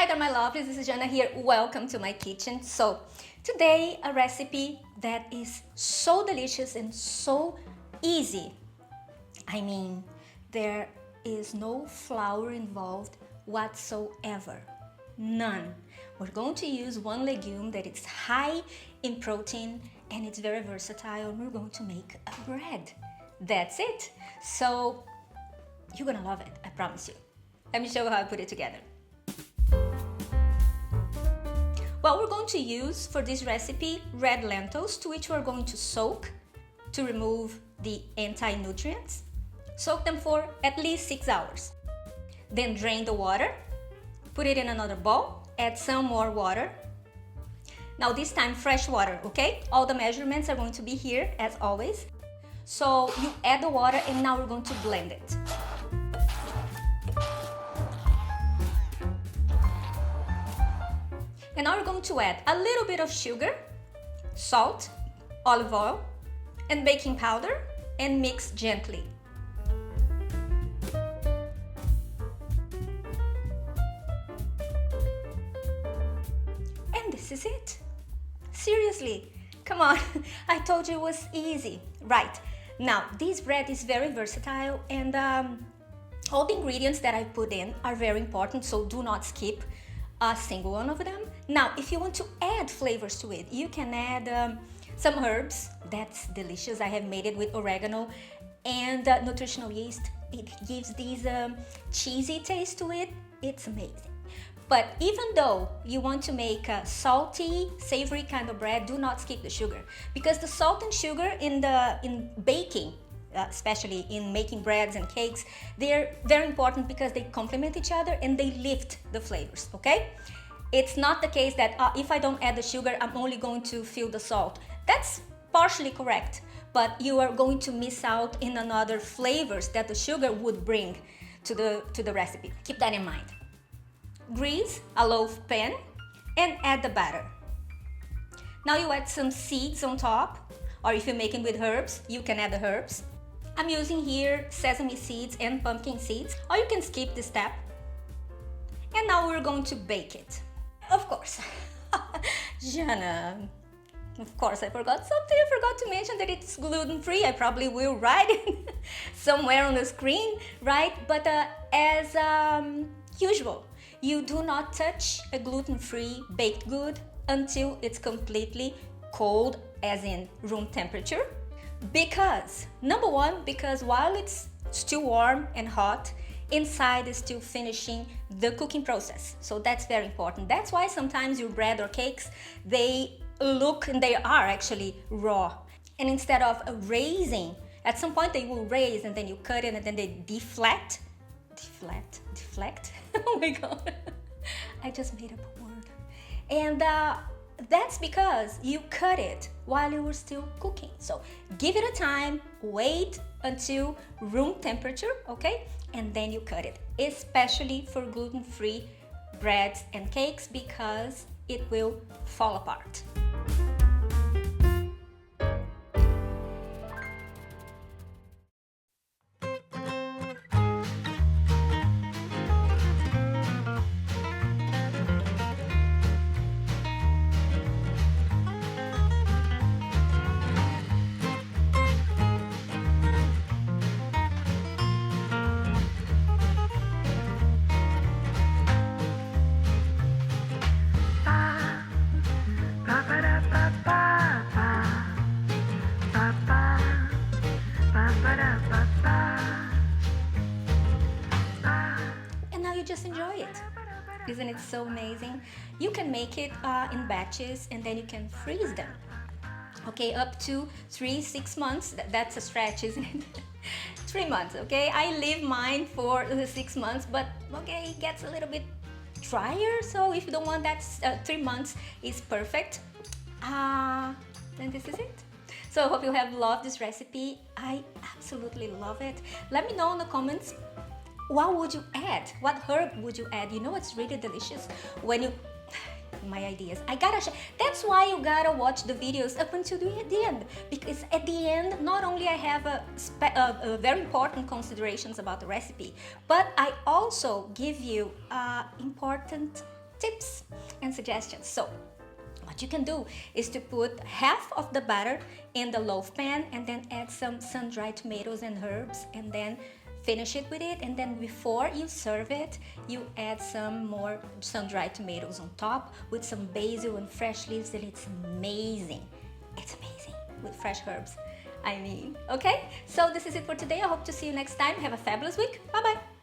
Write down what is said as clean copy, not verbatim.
Hi there, my lovelies, this is Jana here. Welcome to my kitchen. So today a recipe that is so delicious and so easy. I mean, there is no flour involved whatsoever. None. We're going to use one legume that is high in protein and it's very versatile. We're going to make a bread. That's it. So you're gonna love it, I promise you. Let me show you how I put it together. Well, we're going to use for this recipe red lentils, to which we're going to soak to remove the anti-nutrients. Soak them for at least 6 hours. Then drain the water, put it in another bowl, add some more water. Now this time fresh water, okay? All the measurements are going to be here as always. So you add the water and now we're going to blend it. And now we're going to add a little bit of sugar, salt, olive oil, and baking powder and mix gently. And this is it. Seriously, come on, I told you it was easy. Right, now this bread is very versatile and all the ingredients that I put in are very important, so do not skip a single one of them. Now, if you want to add flavors to it, you can add some herbs. That's delicious. I have made it with oregano and nutritional yeast. It gives this cheesy taste to it. It's amazing. But even though you want to make a salty, savory kind of bread, do not skip the sugar, because the salt and sugar in baking, especially in making breads and cakes, they're very important because they complement each other and they lift the flavors, okay? It's not the case that if I don't add the sugar, I'm only going to feel the salt. That's partially correct, but you are going to miss out in another flavors that the sugar would bring to the recipe. Keep that in mind. Grease a loaf pan and add the batter. Now you add some seeds on top, or if you're making with herbs, you can add the herbs. I'm using here sesame seeds and pumpkin seeds, or you can skip this step. And now we're going to bake it. Of course, Jana, of course I forgot something. I forgot to mention that it's gluten-free. I probably will write it somewhere on the screen, right? But as usual, you do not touch a gluten-free baked good until it's completely cold, as in room temperature. Because, number one, because while it's still warm and hot, inside is still finishing the cooking process. So that's very important. That's why sometimes your bread or cakes, they look and they are actually raw. And instead of raising, at some point they will raise and then you cut it and then they deflect. Deflect? Oh my God. I just made up a word. And that's because you cut it while you were still cooking. So give it a time, wait until room temperature, okay? And then you cut it, especially for gluten-free breads and cakes, because it will fall apart. And now you just enjoy it. Isn't it so amazing? You can make it in batches and then you can freeze them. Okay, up to 3-6 months. That's a stretch, isn't it? 3 months, okay? I leave mine for the 6 months, but okay, it gets a little bit drier. So if you don't want that, 3 months is perfect. Then this is it. So I hope you have loved this recipe. I absolutely love it. Let me know in the comments, what would you add? What herb would you add? You know it's really delicious when you... My ideas. I gotta share. That's why you gotta watch the videos up until the end, because at the end, not only I have a very important considerations about the recipe, but I also give you important tips and suggestions. So what you can do is to put half of the butter in the loaf pan and then add some sun-dried tomatoes and herbs and then finish it with it, and then before you serve it you add some more sun-dried tomatoes on top with some basil and fresh leaves, and it's amazing. It's amazing with fresh herbs, I mean. Okay, so this is it for today. I hope to see you next time. Have a fabulous week. Bye bye.